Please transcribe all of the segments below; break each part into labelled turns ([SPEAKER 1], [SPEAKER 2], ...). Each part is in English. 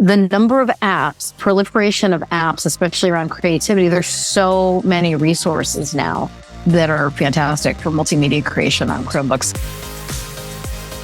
[SPEAKER 1] the number of apps, proliferation of apps, especially around creativity, there's so many resources now that are fantastic for multimedia creation on Chromebooks.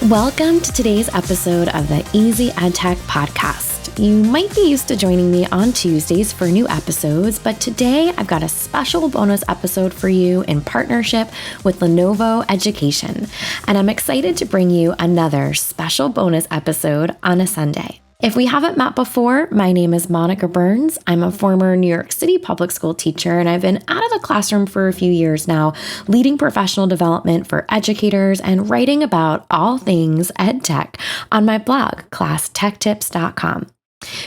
[SPEAKER 2] Welcome to today's episode of the Easy EdTech podcast. You might be used to joining me on Tuesdays for new episodes, but today I've got a special bonus episode for you in partnership with Lenovo Education, and I'm excited to bring you another special bonus episode on a Sunday. If we haven't met before, my name is Monica Burns. I'm a former New York City public school teacher, and I've been out of the classroom for a few years now, leading professional development for educators and writing about all things EdTech on my blog, classtechtips.com.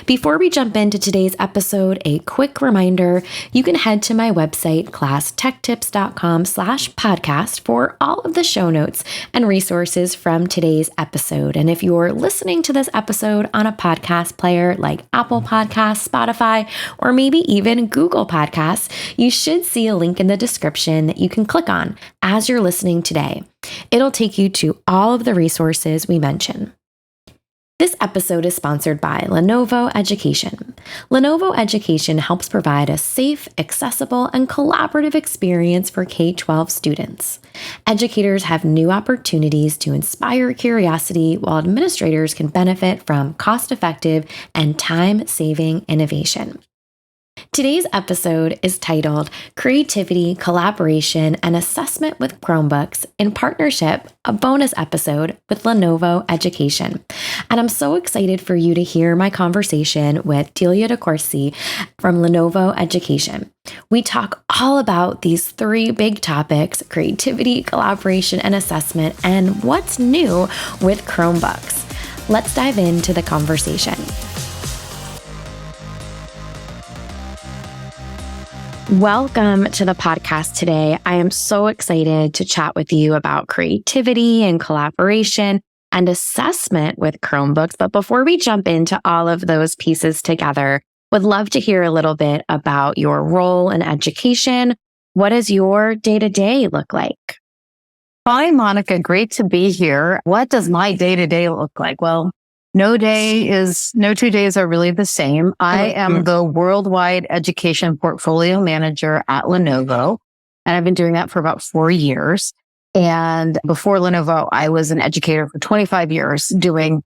[SPEAKER 2] Before we jump into today's episode, a quick reminder, you can head to my website, classtechtips.com/podcast for all of the show notes and resources from today's episode. And if you're listening to this episode on a podcast player like Apple Podcasts, Spotify, or maybe even Google Podcasts, you should see a link in the description that you can click on as you're listening today. It'll take you to all of the resources we mention. This episode is sponsored by Lenovo Education. Lenovo Education helps provide a safe, accessible, and collaborative experience for K-12 students. Educators have new opportunities to inspire curiosity, while administrators can benefit from cost-effective and time-saving innovation. Today's episode is titled Creativity, Collaboration, and Assessment with Chromebooks in partnership, a bonus episode with Lenovo Education. And I'm so excited for you to hear my conversation with Delia DeCourcy from Lenovo Education. We talk all about these three big topics: creativity, collaboration, and assessment, and what's new with Chromebooks. Let's dive into the conversation. Welcome to the podcast today. I am so excited to chat with you about creativity and collaboration and assessment with Chromebooks. But before we jump into all of those pieces together, would love to hear a little bit about your role in education. What does your day-to-day look like?
[SPEAKER 1] Hi, Monica. Great to be here. What does my day-to-day look like? Well, no two days are really the same. I am the worldwide education portfolio manager at Lenovo, and I've been doing that for about 4 years. And before Lenovo, I was an educator for 25 years doing,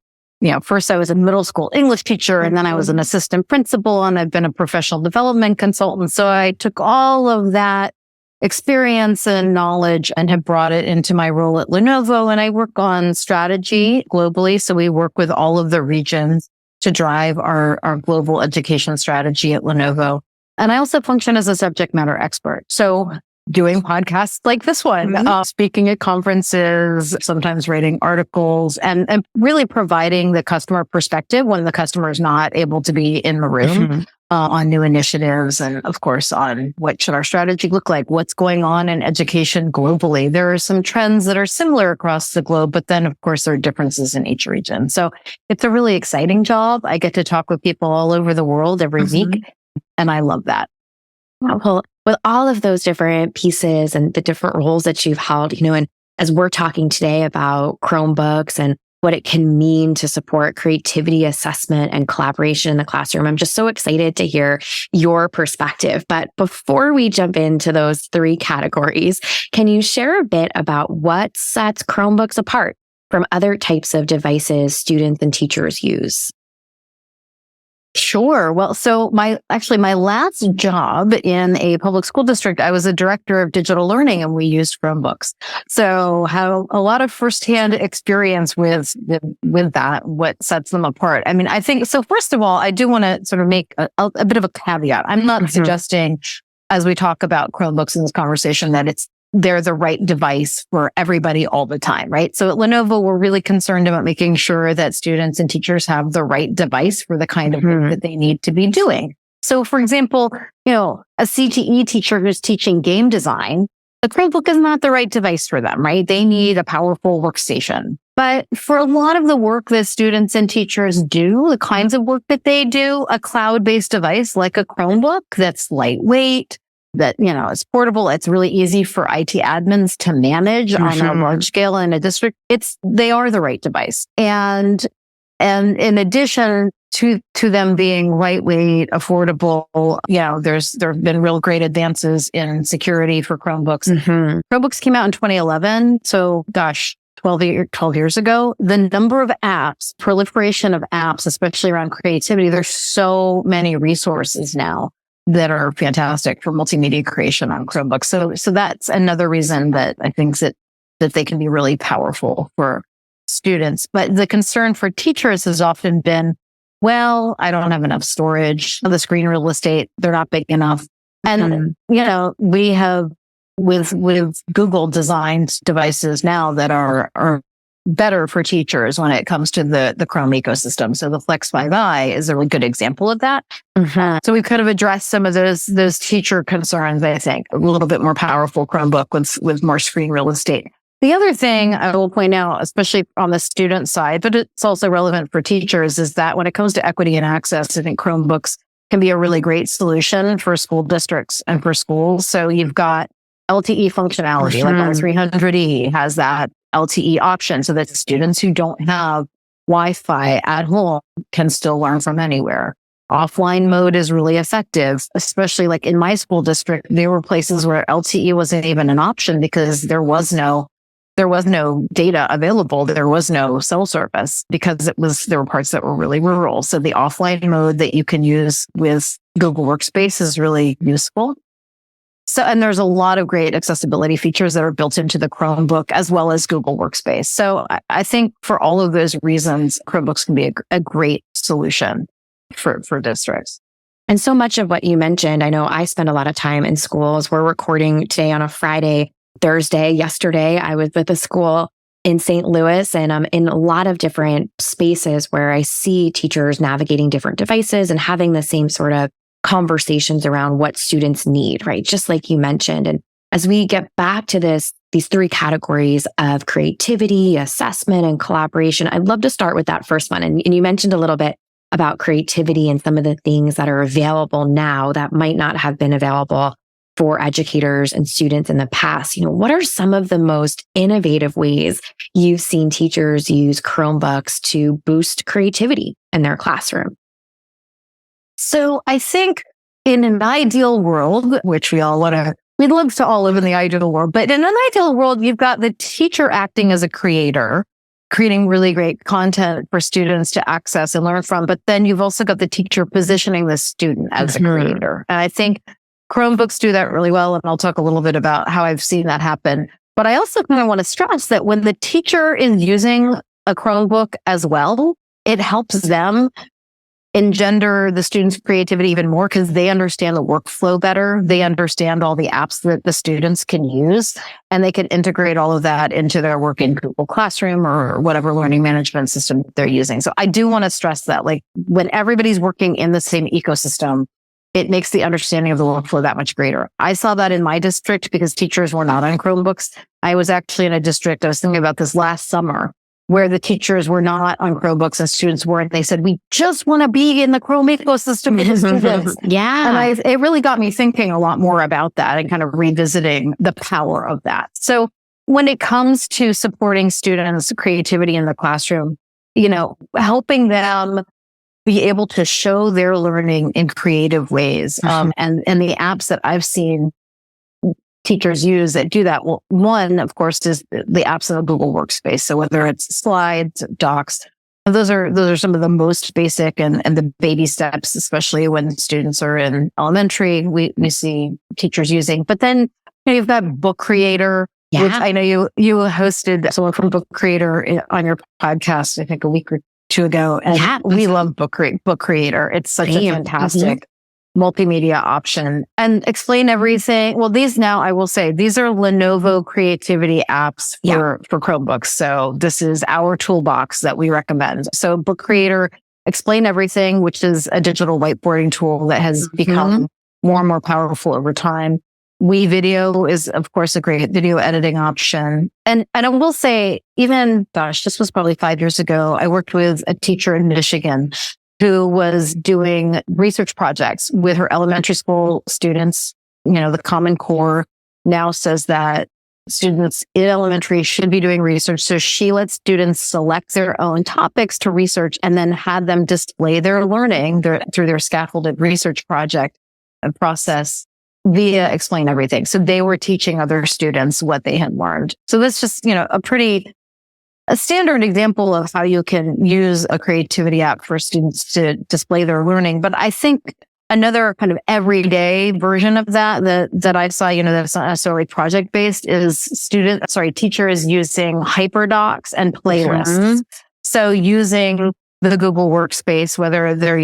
[SPEAKER 1] first I was a middle school English teacher, and then I was an assistant principal, and I've been a professional development consultant. So I took all of that experience and knowledge and have brought it into my role at Lenovo. And I work on strategy globally. So we work with all of the regions to drive our global education strategy at Lenovo. And I also function as a subject matter expert. So doing podcasts like this one, speaking at conferences, sometimes writing articles, and really providing the customer perspective when the customer is not able to be in the room. On new initiatives, and of course on what should our strategy look like, what's going on in education globally. There are some trends that are similar across the globe, but then of course there are differences in each region. So it's a really exciting job. I get to talk with people all over the world every week, and I love that.
[SPEAKER 2] Well, with all of those different pieces and the different roles that you've held, and as we're talking today about Chromebooks and what it can mean to support creativity, assessment, and collaboration in the classroom, I'm just so excited to hear your perspective. But before we jump into those three categories, can you share a bit about what sets Chromebooks apart from other types of devices students and teachers use?
[SPEAKER 1] Sure. Well, so my last job in a public school district, I was a director of digital learning, and we used Chromebooks. So have a lot of firsthand experience with that, what sets them apart. I mean, I think, so first of all, I do want to sort of make a bit of a caveat. I'm not suggesting, as we talk about Chromebooks in this conversation, that they're the right device for everybody all the time, right? So at Lenovo, we're really concerned about making sure that students and teachers have the right device for the kind of work that they need to be doing. So for example, a CTE teacher who's teaching game design, the Chromebook is not the right device for them, right? They need a powerful workstation. But for a lot of the work that students and teachers do, the kinds of work that they do, a cloud-based device like a Chromebook that's lightweight, that, is portable. It's really easy for IT admins to manage on a large scale in a district. They are the right device. And in addition, to them being lightweight, affordable, there have been real great advances in security for Chromebooks.
[SPEAKER 2] Mm-hmm.
[SPEAKER 1] Chromebooks came out in 2011. So 12 years ago, the number of apps, proliferation of apps, especially around creativity, there's so many resources now that are fantastic for multimedia creation on Chromebooks. So that's another reason that I think that they can be really powerful for students. But the concern for teachers has often been, well, I don't have enough storage, the screen real estate, they're not big enough. And, we have with Google designed devices now that are better for teachers when it comes to the Chrome ecosystem. So the Flex 5i is a really good example of that.
[SPEAKER 2] Mm-hmm.
[SPEAKER 1] So we've kind of addressed some of those teacher concerns, I think. A little bit more powerful Chromebook with more screen real estate. The other thing I will point out, especially on the student side, but it's also relevant for teachers, is that when it comes to equity and access, I think Chromebooks can be a really great solution for school districts and for schools. So you've got LTE functionality, like our 300E has that LTE option so that students who don't have Wi-Fi at home can still learn from anywhere. Offline mode is really effective, especially like in my school district. There were places where LTE wasn't even an option because there was no data available. There was no cell service because there were parts that were really rural. So the offline mode that you can use with Google Workspace is really useful. So, and there's a lot of great accessibility features that are built into the Chromebook as well as Google Workspace. So I think for all of those reasons, Chromebooks can be a great solution for districts.
[SPEAKER 2] And so much of what you mentioned, I know I spend a lot of time in schools. We're recording today on a Friday. Thursday, yesterday, I was with a school in St. Louis, and I'm in a lot of different spaces where I see teachers navigating different devices and having the same sort of conversations around what students need, right? Just like you mentioned. And as we get back to these three categories of creativity, assessment, and collaboration, I'd love to start with that first one. And you mentioned a little bit about creativity and some of the things that are available now that might not have been available for educators and students in the past. What are some of the most innovative ways you've seen teachers use Chromebooks to boost creativity in their classroom?
[SPEAKER 1] So I think in an ideal world, which we'd love to all live in the ideal world, but in an ideal world, you've got the teacher acting as a creator, creating really great content for students to access and learn from. But then you've also got the teacher positioning the student as a creator. And I think Chromebooks do that really well. And I'll talk a little bit about how I've seen that happen. But I also kind of want to stress that when the teacher is using a Chromebook as well, it helps them engender the students' creativity even more because they understand the workflow better. They understand all the apps that the students can use, and they can integrate all of that into their work in Google Classroom or whatever learning management system they're using. So I do want to stress that, like, when everybody's working in the same ecosystem, it makes the understanding of the workflow that much greater. I saw that in my district because teachers were not on Chromebooks. I was actually in a district, I was thinking about this last summer, where the teachers were not on Chromebooks and students weren't. They said, we just want to be in the Chrome ecosystem with the students.
[SPEAKER 2] Yeah.
[SPEAKER 1] And it really got me thinking a lot more about that and kind of revisiting the power of that. So when it comes to supporting students' creativity in the classroom, helping them be able to show their learning in creative ways. And the apps that I've seen teachers use that do that. Well, one, of course, is the apps in the Google Workspace. So whether it's slides, docs, those are some of the most basic and the baby steps, especially when students are in elementary, we see teachers using. But then you've got Book Creator, which I know you hosted someone from Book Creator on your podcast, I think a week or two ago. And we love Book Creator. It's such a fantastic multimedia option. And Explain Everything. Well, I will say, these are Lenovo creativity apps for Chromebooks. So this is our toolbox that we recommend. So Book Creator, Explain Everything, which is a digital whiteboarding tool that has become more and more powerful over time. WeVideo is, of course, a great video editing option. And I will say, this was probably 5 years ago, I worked with a teacher in Michigan who was doing research projects with her elementary school students. The Common Core now says that students in elementary should be doing research. So she lets students select their own topics to research and then have them display their learning through their scaffolded research project and process via Explain Everything. So they were teaching other students what they had learned. So that's just, a standard example of how you can use a creativity app for students to display their learning. But I think another kind of everyday version of that I saw, that's not necessarily project based, is teachers using hyperdocs and playlists. Mm-hmm. So using the Google Workspace, whether they're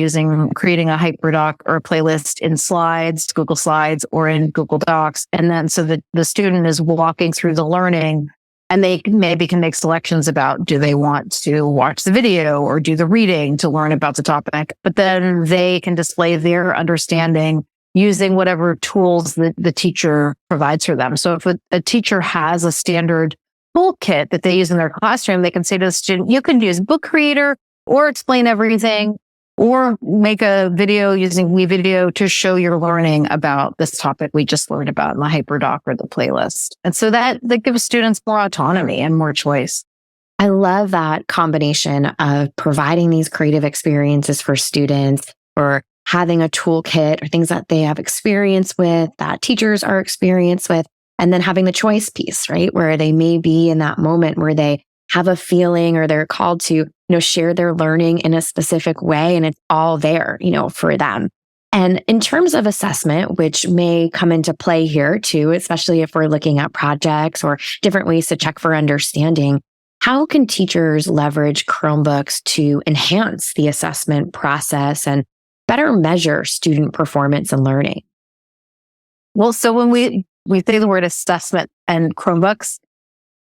[SPEAKER 1] creating a hyperdoc or a playlist in Slides, Google Slides, or in Google Docs. And then so that the student is walking through the learning, and they maybe can make selections about, do they want to watch the video or do the reading to learn about the topic? But then they can display their understanding using whatever tools the teacher provides for them. So if a teacher has a standard toolkit that they use in their classroom, they can say to the student, you can use Book Creator or Explain Everything, or make a video using WeVideo to show your learning about this topic we just learned about in the hyperdoc or the playlist. And so that gives students more autonomy and more choice.
[SPEAKER 2] I love that combination of providing these creative experiences for students, or having a toolkit or things that they have experience with, that teachers are experienced with, and then having the choice piece, right? Where they may be in that moment where they have a feeling or they're called to, share their learning in a specific way, and it's all there, for them. And in terms of assessment, which may come into play here too, especially if we're looking at projects or different ways to check for understanding, how can teachers leverage Chromebooks to enhance the assessment process and better measure student performance and learning?
[SPEAKER 1] Well, so when we say the word assessment and Chromebooks,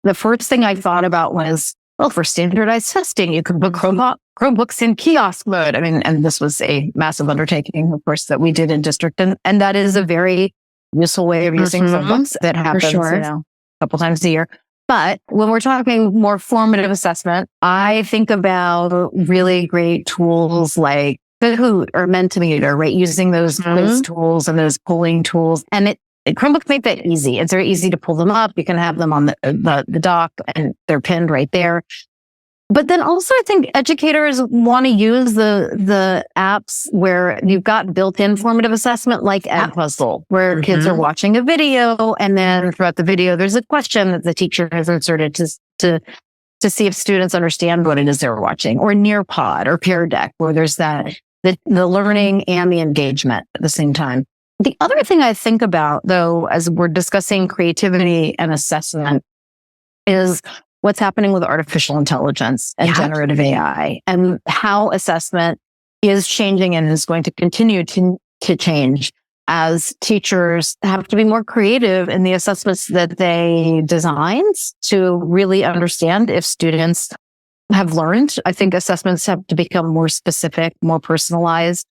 [SPEAKER 1] the first thing I thought about was, well, for standardized testing, you could put Chromebooks in kiosk mode. I mean, and this was a massive undertaking, of course, that we did in district. And that is a very useful way of using Chromebooks that happens, a couple times a year. But when we're talking more formative assessment, I think about really great tools like Kahoot or Mentimeter, right? Using those quiz tools and those polling tools. And Chromebooks make that easy. It's very easy to pull them up. You can have them on the dock, and they're pinned right there. But then also I think educators want to use the apps where you've got built-in formative assessment, like Edpuzzle, where kids are watching a video, and then throughout the video, there's a question that the teacher has inserted to see if students understand what it is they're watching, or Nearpod or Peer Deck, where there's the learning and the engagement at the same time. The other thing I think about, though, as we're discussing creativity and assessment, is what's happening with artificial intelligence and generative AI, and how assessment is changing and is going to continue to change as teachers have to be more creative in the assessments that they design to really understand if students have learned. I think assessments have to become more specific, more personalized,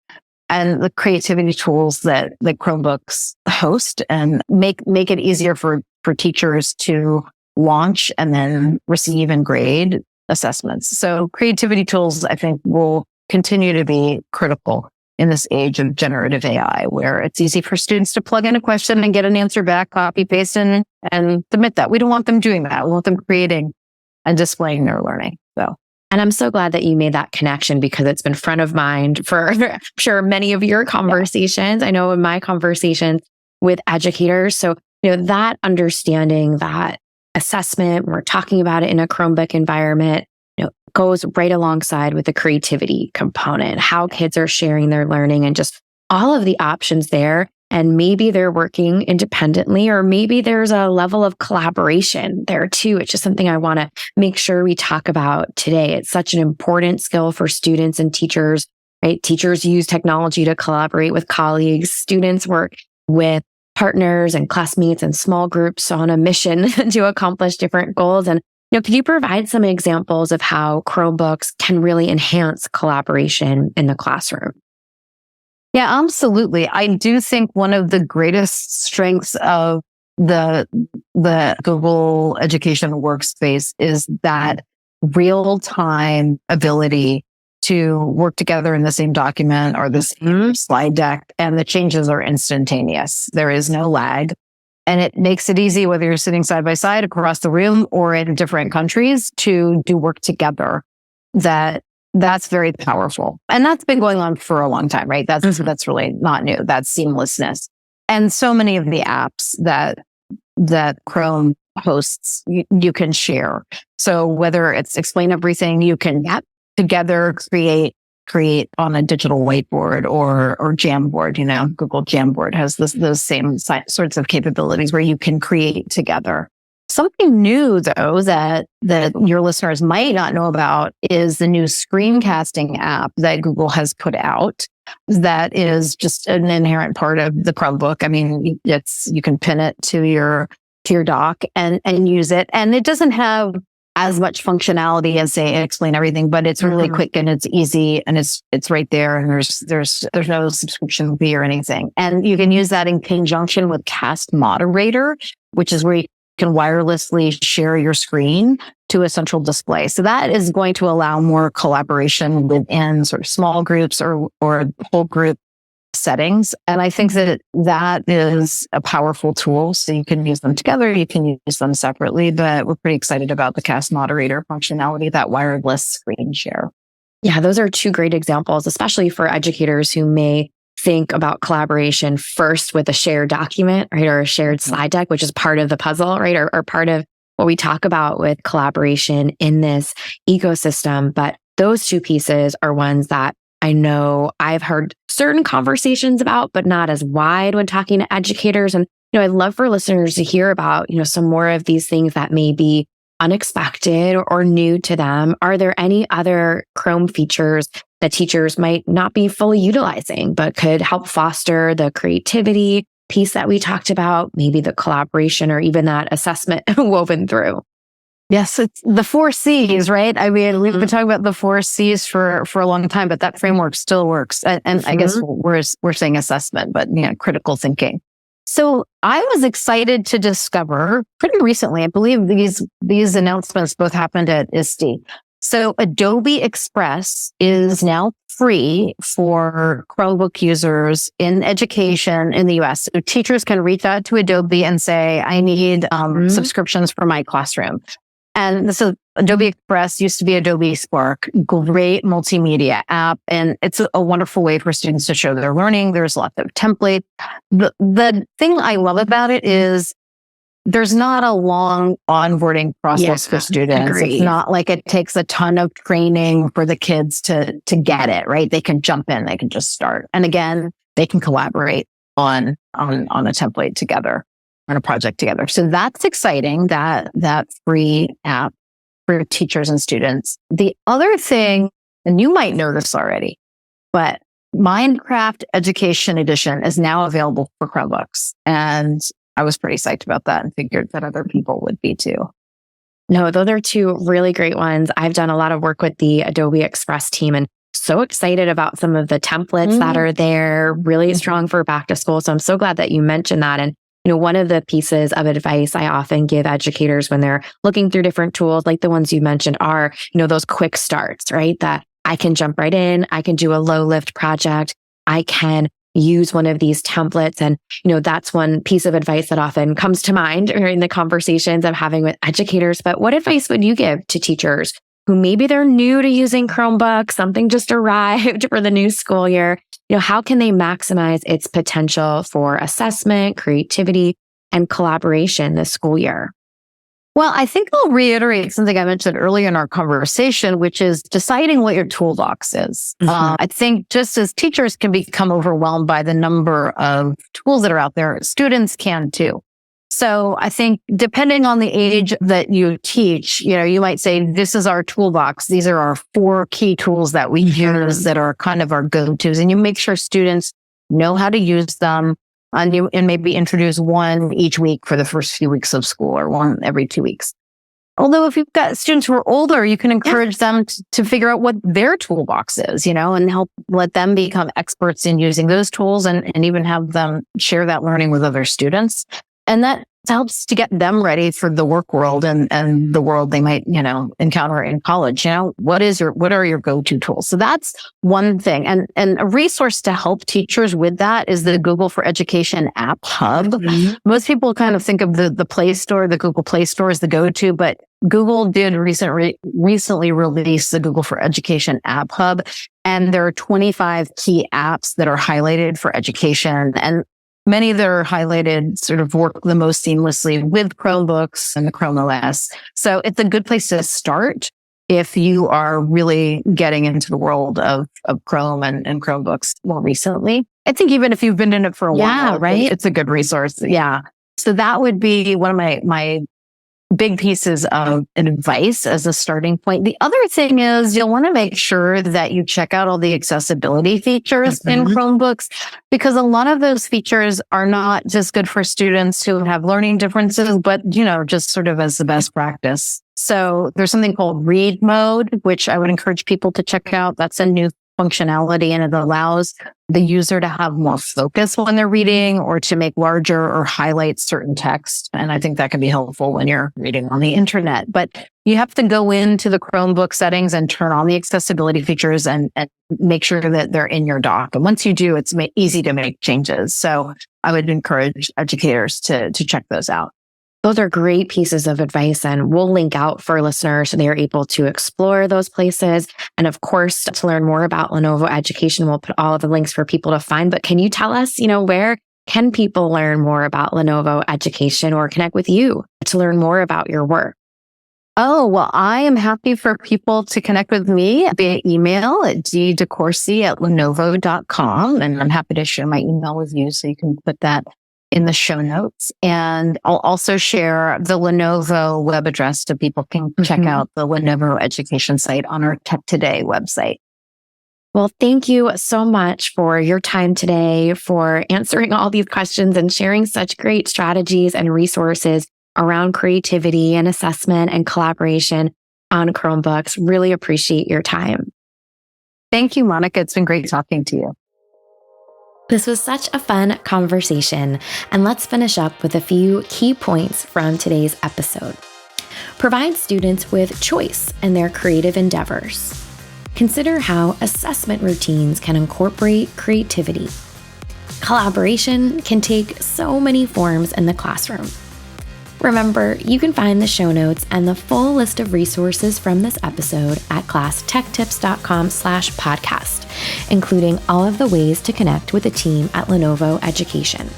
[SPEAKER 1] and the creativity tools that Chromebooks host and make it easier for teachers to launch and then receive and grade assessments. So creativity tools, I think, will continue to be critical in this age of generative AI, where it's easy for students to plug in a question and get an answer back, copy, paste, and submit that. We don't want them doing that. We want them creating and displaying their learning.
[SPEAKER 2] And I'm so glad that you made that connection, because it's been front of mind for, I'm sure, many of your conversations. I know in my conversations with educators. So, that understanding, that assessment, we're talking about it in a Chromebook environment, goes right alongside with the creativity component, how kids are sharing their learning, and just all of the options there. And maybe they're working independently, or maybe there's a level of collaboration there too. It's just something I want to make sure we talk about today. It's such an important skill for students and teachers, right? Teachers use technology to collaborate with colleagues. Students work with partners and classmates and small groups on a mission to accomplish different goals. And, could you provide some examples of how Chromebooks can really enhance collaboration in the classroom?
[SPEAKER 1] Yeah, absolutely. I do think one of the greatest strengths of the Google Education Workspace is that real-time ability to work together in the same document or the same slide deck, and the changes are instantaneous. There is no lag. And it makes it easy, whether you're sitting side by side across the room or in different countries, to do work together. That's very powerful. And that's been going on for a long time, right? That's really not new. That's seamlessness. And so many of the apps that Chrome hosts, you can share. So whether it's Explain Everything, you can together create on a digital whiteboard or Jamboard. Google Jamboard has those same sorts of capabilities where you can create together. Something new, though, that your listeners might not know about is the new screencasting app that Google has put out. That is just an inherent part of the Chromebook. I mean, you can pin it to your dock and use it, and it doesn't have as much functionality as, say, Explain Everything, but it's really quick and it's easy and it's right there, and there's no subscription fee or anything. And you can use that in conjunction with Cast Moderator, which is where you can wirelessly share your screen to a central display. So that is going to allow more collaboration within sort of small groups or whole group settings. And I think that is a powerful tool. So you can use them together, you can use them separately, but we're pretty excited about the Cast Moderator functionality, that wireless screen share.
[SPEAKER 2] Yeah, those are two great examples, especially for educators who may think about collaboration first with a shared document, right? Or a shared slide deck, which is part of the puzzle, right? Or part of what we talk about with collaboration in this ecosystem. But those two pieces are ones that I know I've heard certain conversations about, but not as wide when talking to educators. And, I'd love for listeners to hear about, some more of these things that may be unexpected or new to them. Are there any other Chrome features that teachers might not be fully utilizing, but could help foster the creativity piece that we talked about, maybe the collaboration or even that assessment woven through?
[SPEAKER 1] Yes, it's the 4 C's, right? I mean, we've been talking about the 4 C's for a long time, but that framework still works. And I guess we're saying assessment, but critical thinking. So I was excited to discover pretty recently, I believe these announcements both happened at ISTE. So Adobe Express is now free for Chromebook users in education in the US. So teachers can reach out to Adobe and say, I need subscriptions for my classroom. And this is Adobe Express, used to be Adobe Spark, great multimedia app. And it's a wonderful way for students to show their learning. There's lots of templates. The thing I love about it is there's not a long onboarding process for students. Agreed. It's not like it takes a ton of training for the kids to get it, right? They can jump in, they can just start. And again, they can collaborate on a template together, on a project together. So that's exciting, that free app for teachers and students. The other thing, and you might know this already, but Minecraft Education Edition is now available for Chromebooks. And I was pretty psyched about that and figured that other people would be too.
[SPEAKER 2] No, those are two really great ones. I've done a lot of work with the Adobe Express team and so excited about some of the templates that are there, really strong for back to school. So I'm so glad that you mentioned that. And one of the pieces of advice I often give educators when they're looking through different tools, like the ones you mentioned, are, those quick starts, right? That I can jump right in. I can do a low lift project. I can use one of these templates. And, that's one piece of advice that often comes to mind during the conversations I'm having with educators. But what advice would you give to teachers who maybe they're new to using Chromebook, something just arrived for the new school year? How can they maximize its potential for assessment, creativity, and collaboration this school year?
[SPEAKER 1] Well, I think I'll reiterate something I mentioned earlier in our conversation, which is deciding what your toolbox is. I think just as teachers can become overwhelmed by the number of tools that are out there, students can too. So I think depending on the age that you teach, you might say, this is our toolbox. These are our 4 key tools that we use that are kind of our go-tos. And you make sure students know how to use them. And maybe introduce one each week for the first few weeks of school, or one every 2 weeks. Although if you've got students who are older, you can encourage them to figure out what their toolbox is, and help let them become experts in using those tools and even have them share that learning with other students. And that helps to get them ready for the work world and the world they might, encounter in college. What are your go-to tools? So that's one thing. And a resource to help teachers with that is the Google for Education app hub. Mm-hmm. Most people kind of think of the Play Store, the Google Play Store as the go-to, but Google did recently release the Google for Education app hub. And there are 25 key apps that are highlighted for education, and many that are highlighted sort of work the most seamlessly with Chromebooks and the Chrome OS. So it's a good place to start if you are really getting into the world of Chrome and Chromebooks more recently. I think even if you've been in it for a while, right? It's a good resource. Yeah. So that would be one of my big pieces of advice as a starting point. The other thing is you'll want to make sure that you check out all the accessibility features in Chromebooks, because a lot of those features are not just good for students who have learning differences, but, just sort of as the best practice. So there's something called read mode, which I would encourage people to check out. That's a new functionality, and it allows the user to have more focus when they're reading or to make larger or highlight certain text. And I think that can be helpful when you're reading on the internet. But you have to go into the Chromebook settings and turn on the accessibility features and make sure that they're in your dock. And once you do, it's easy to make changes. So I would encourage educators to check those out.
[SPEAKER 2] Those are great pieces of advice, and we'll link out for listeners so they're able to explore those places. And of course, to learn more about Lenovo Education, we'll put all of the links for people to find. But can you tell us, where can people learn more about Lenovo Education or connect with you to learn more about your work?
[SPEAKER 1] Oh, well, I am happy for people to connect with me via email at dedecourcy@lenovo.com. And I'm happy to share my email with you so you can put that in the show notes. And I'll also share the Lenovo web address so people can check out the Lenovo Education site on our Tech Today website.
[SPEAKER 2] Well, thank you so much for your time today, for answering all these questions and sharing such great strategies and resources around creativity and assessment and collaboration on Chromebooks. Really appreciate your time.
[SPEAKER 1] Thank you, Monica. It's been great talking to you.
[SPEAKER 2] This was such a fun conversation, and let's finish up with a few key points from today's episode. Provide students with choice in their creative endeavors. Consider how assessment routines can incorporate creativity. Collaboration can take so many forms in the classroom. Remember, you can find the show notes and the full list of resources from this episode at classtechtips.com/podcast, including all of the ways to connect with the team at Lenovo Education.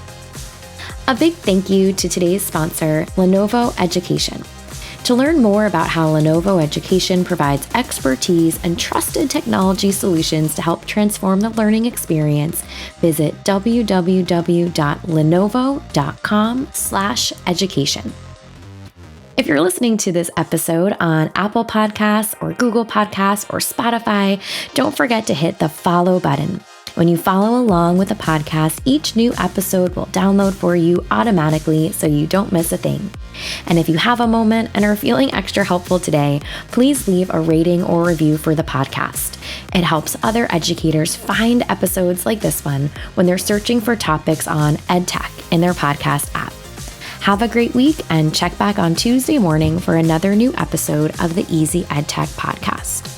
[SPEAKER 2] A big thank you to today's sponsor, Lenovo Education. To learn more about how Lenovo Education provides expertise and trusted technology solutions to help transform the learning experience, visit www.lenovo.com/education. If you're listening to this episode on Apple Podcasts or Google Podcasts or Spotify, don't forget to hit the follow button. When you follow along with the podcast, each new episode will download for you automatically so you don't miss a thing. And if you have a moment and are feeling extra helpful today, please leave a rating or review for the podcast. It helps other educators find episodes like this one when they're searching for topics on EdTech in their podcast app. Have a great week and check back on Tuesday morning for another new episode of the Easy EdTech podcast.